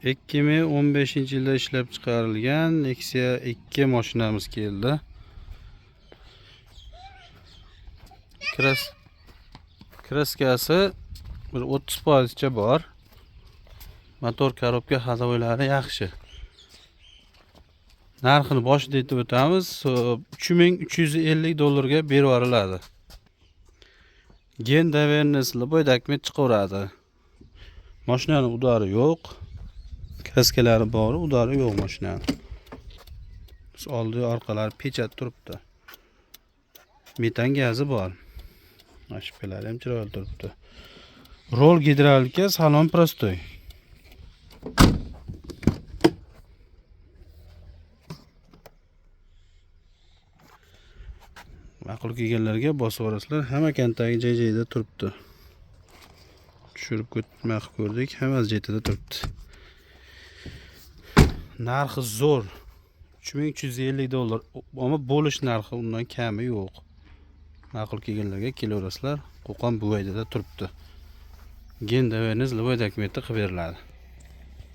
2015-yilda ishlab chiqarilgan Nexia 2 mashinamiz keldi. Kraskasi 30% bor. Motor korobka hazoylari yaxshi. Narxini boshida aytib o'tamiz. $3350 ga berib yuboriladi. Gen davernisli bo'ydakmet chiqaveradi. Mashinaning udari yo'q. Kraskalari bor, udari yo'q mashinaning. Oldi orqalari pechat turibdi. Metan gazi bor. Mashinalar ham chiroyli turibdi. Rol gidravlika, salon prostoy. Ma'qul kelganlarga bosib yuborasizlar. Hamma kantagi joy-joyida turibdi. Tushirib ko'tmoq ko'rdik, hammasi joyida turibdi. Narxi zo'r. $3350. Ammo bo'lish narxi undan kami yo'q. Ma'qul kelganlarga kelaverasizlar. Qo'qon Buvayda turibdi. Gen daverniz Livoy dokumentda qilib beriladi.